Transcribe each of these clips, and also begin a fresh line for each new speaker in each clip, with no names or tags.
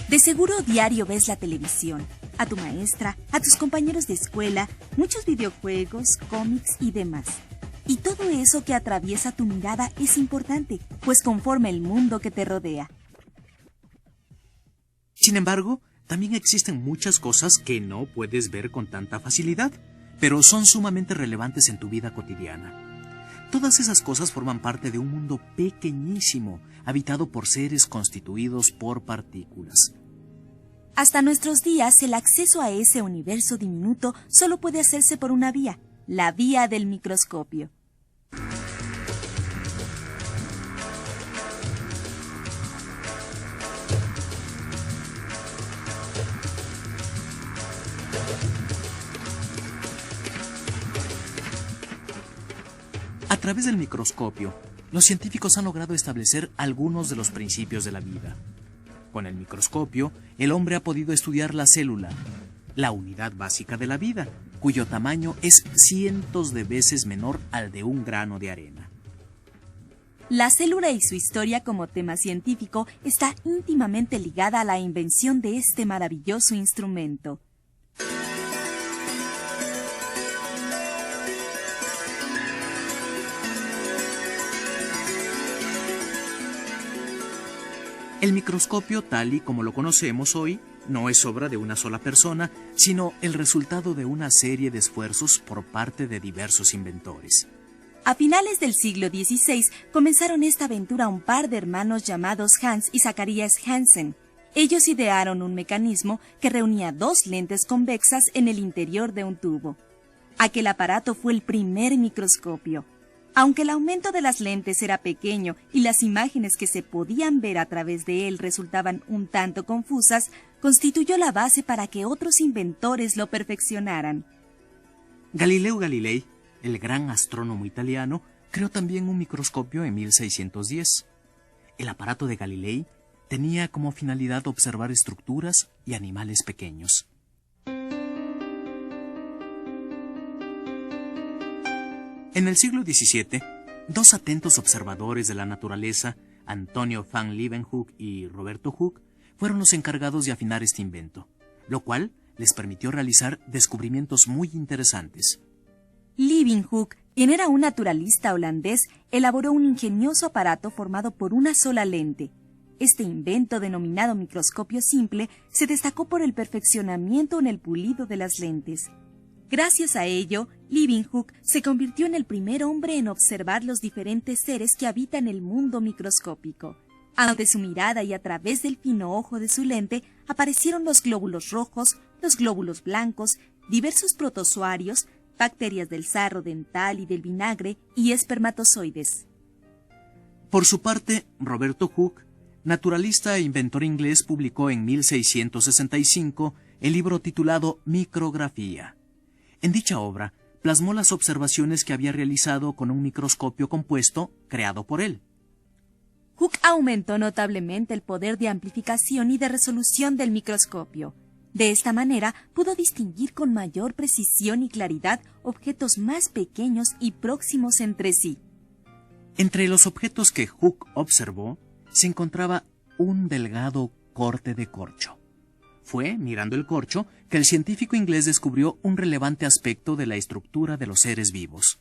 De seguro diario ves la televisión, a tu maestra, a tus compañeros de escuela, muchos videojuegos, cómics y demás. Y todo eso que atraviesa tu mirada es importante, pues conforma el mundo que te rodea.
Sin embargo, también existen muchas cosas que no puedes ver con tanta facilidad, pero son sumamente relevantes en tu vida cotidiana. Todas esas cosas forman parte de un mundo pequeñísimo, habitado por seres constituidos por partículas.
Hasta nuestros días, el acceso a ese universo diminuto solo puede hacerse por una vía, la vía del microscopio.
A través del microscopio, los científicos han logrado establecer algunos de los principios de la vida. Con el microscopio, el hombre ha podido estudiar la célula, la unidad básica de la vida, cuyo tamaño es cientos de veces menor al de un grano de arena.
La célula y su historia como tema científico está íntimamente ligada a la invención de este maravilloso instrumento.
El microscopio, tal y como lo conocemos hoy, no es obra de una sola persona, sino el resultado de una serie de esfuerzos por parte de diversos inventores.
A finales del siglo XVI comenzaron esta aventura un par de hermanos llamados Hans y Zacharias Hansen. Ellos idearon un mecanismo que reunía dos lentes convexas en el interior de un tubo. Aquel aparato fue el primer microscopio. Aunque el aumento de las lentes era pequeño y las imágenes que se podían ver a través de él resultaban un tanto confusas, constituyó la base para que otros inventores lo perfeccionaran.
Galileo Galilei, el gran astrónomo italiano, creó también un microscopio en 1610. El aparato de Galilei tenía como finalidad observar estructuras y animales pequeños. En el siglo XVII, dos atentos observadores de la naturaleza, Antonio van Leeuwenhoek y Roberto Hooke, fueron los encargados de afinar este invento, lo cual les permitió realizar descubrimientos muy interesantes.
Leeuwenhoek, quien era un naturalista holandés, elaboró un ingenioso aparato formado por una sola lente. Este invento, denominado microscopio simple, se destacó por el perfeccionamiento en el pulido de las lentes. Gracias a ello, Leeuwenhoek se convirtió en el primer hombre en observar los diferentes seres que habitan el mundo microscópico. Ante su mirada y a través del fino ojo de su lente aparecieron los glóbulos rojos, los glóbulos blancos, diversos protozoarios, bacterias del sarro dental y del vinagre y espermatozoides.
Por su parte, Roberto Hooke, naturalista e inventor inglés, publicó en 1665 el libro titulado Micrografía. En dicha obra, plasmó las observaciones que había realizado con un microscopio compuesto creado por él.
Hooke aumentó notablemente el poder de amplificación y de resolución del microscopio. De esta manera, pudo distinguir con mayor precisión y claridad objetos más pequeños y próximos entre sí.
Entre los objetos que Hooke observó, se encontraba un delgado corte de corcho. Fue, mirando el corcho, que el científico inglés descubrió un relevante aspecto de la estructura de los seres vivos.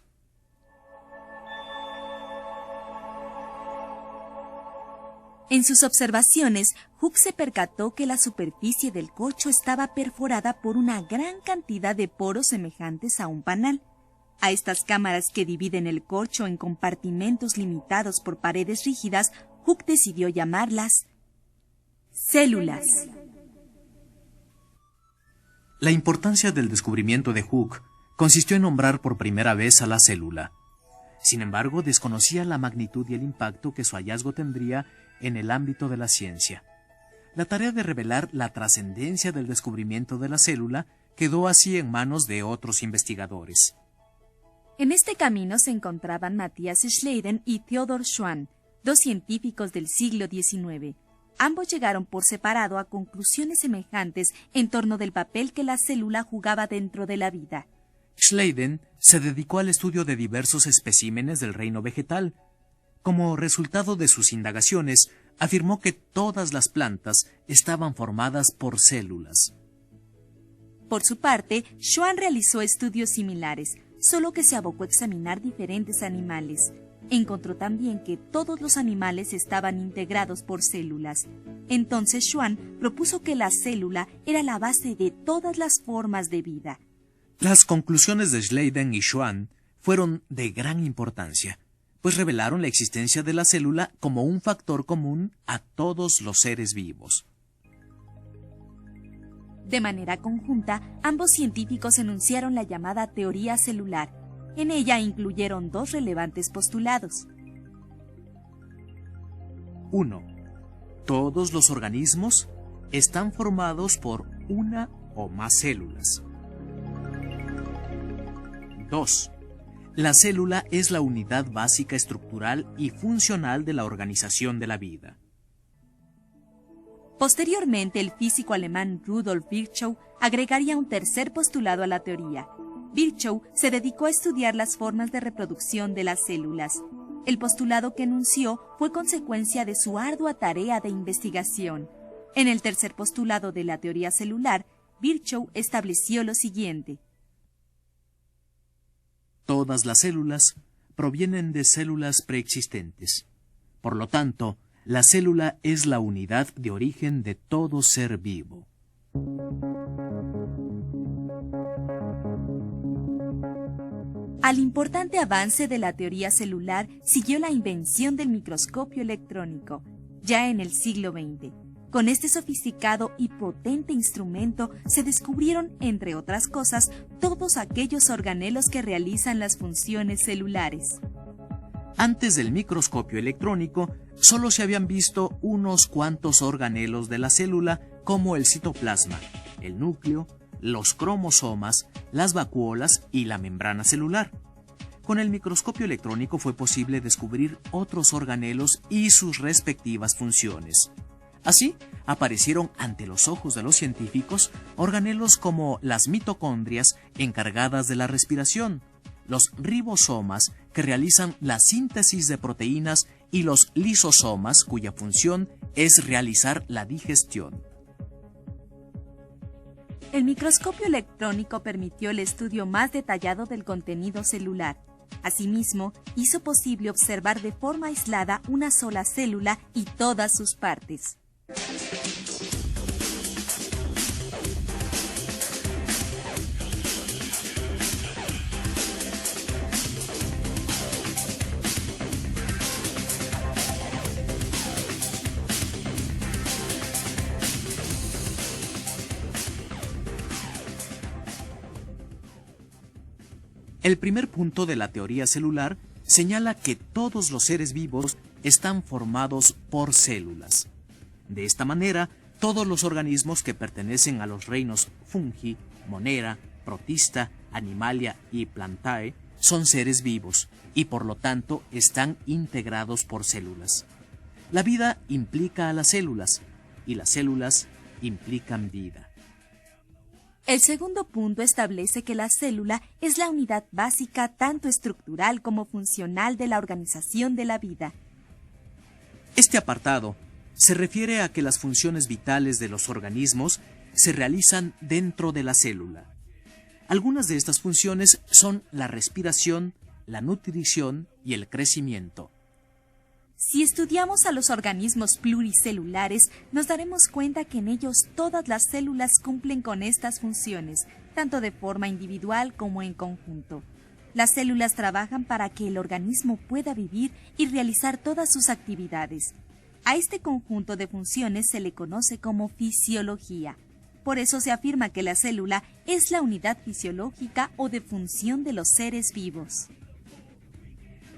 En sus observaciones, Hooke se percató que la superficie del corcho estaba perforada por una gran cantidad de poros semejantes a un panal. A estas cámaras que dividen el corcho en compartimentos limitados por paredes rígidas, Hooke decidió llamarlas células.
La importancia del descubrimiento de Hooke consistió en nombrar por primera vez a la célula. Sin embargo, desconocía la magnitud y el impacto que su hallazgo tendría en el ámbito de la ciencia. La tarea de revelar la trascendencia del descubrimiento de la célula quedó así en manos de otros investigadores.
En este camino se encontraban Matthias Schleiden y Theodor Schwann, dos científicos del siglo XIX. Ambos llegaron por separado a conclusiones semejantes en torno del papel que la célula jugaba dentro de la vida.
Schleiden se dedicó al estudio de diversos especímenes del reino vegetal. Como resultado de sus indagaciones, afirmó que todas las plantas estaban formadas por células.
Por su parte, Schwann realizó estudios similares, solo que se abocó a examinar diferentes animales. Encontró también que todos los animales estaban integrados por células. Entonces Schwann propuso que la célula era la base de todas las formas de vida.
Las conclusiones de Schleiden y Schwann fueron de gran importancia, pues revelaron la existencia de la célula como un factor común a todos los seres vivos.
De manera conjunta, ambos científicos enunciaron la llamada teoría celular. En ella incluyeron dos relevantes postulados.
1. Todos los organismos están formados por una o más células. 2. La célula es la unidad básica estructural y funcional de la organización de la vida.
Posteriormente, el físico alemán Rudolf Virchow agregaría un tercer postulado a la teoría. Virchow se dedicó a estudiar las formas de reproducción de las células. El postulado que enunció fue consecuencia de su ardua tarea de investigación. En el tercer postulado de la teoría celular, Virchow estableció lo siguiente.
Todas las células provienen de células preexistentes. Por lo tanto, la célula es la unidad de origen de todo ser vivo.
Al importante avance de la teoría celular siguió la invención del microscopio electrónico, ya en el siglo XX. Con este sofisticado y potente instrumento se descubrieron, entre otras cosas, todos aquellos organelos que realizan las funciones celulares.
Antes del microscopio electrónico, solo se habían visto unos cuantos organelos de la célula, como el citoplasma, el núcleo, los cromosomas, las vacuolas y la membrana celular. Con el microscopio electrónico fue posible descubrir otros organelos y sus respectivas funciones. Así, aparecieron ante los ojos de los científicos organelos como las mitocondrias, encargadas de la respiración, los ribosomas, que realizan la síntesis de proteínas, y los lisosomas, cuya función es realizar la digestión.
El microscopio electrónico permitió el estudio más detallado del contenido celular. Asimismo, hizo posible observar de forma aislada una sola célula y todas sus partes.
El primer punto de la teoría celular señala que todos los seres vivos están formados por células. De esta manera, todos los organismos que pertenecen a los reinos Fungi, Monera, Protista, Animalia y Plantae son seres vivos y por lo tanto están integrados por células. La vida implica a las células y las células implican vida.
El segundo punto establece que la célula es la unidad básica tanto estructural como funcional de la organización de la vida.
Este apartado se refiere a que las funciones vitales de los organismos se realizan dentro de la célula. Algunas de estas funciones son la respiración, la nutrición y el crecimiento.
Si estudiamos a los organismos pluricelulares, nos daremos cuenta que en ellos todas las células cumplen con estas funciones, tanto de forma individual como en conjunto. Las células trabajan para que el organismo pueda vivir y realizar todas sus actividades. A este conjunto de funciones se le conoce como fisiología. Por eso se afirma que la célula es la unidad fisiológica o de función de los seres vivos.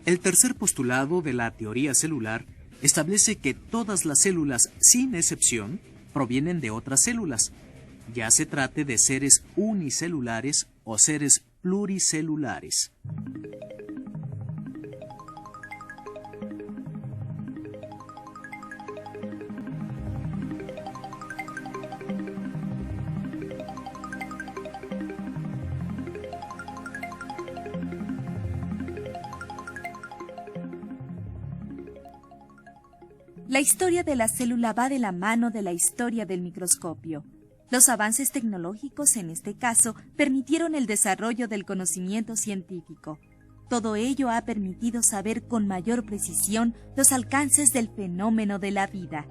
El tercer postulado de la teoría celular establece que todas las células, sin excepción, provienen de otras células, ya se trate de seres unicelulares o seres pluricelulares.
La historia de la célula va de la mano de la historia del microscopio. Los avances tecnológicos, en este caso, permitieron el desarrollo del conocimiento científico. Todo ello ha permitido saber con mayor precisión los alcances del fenómeno de la vida.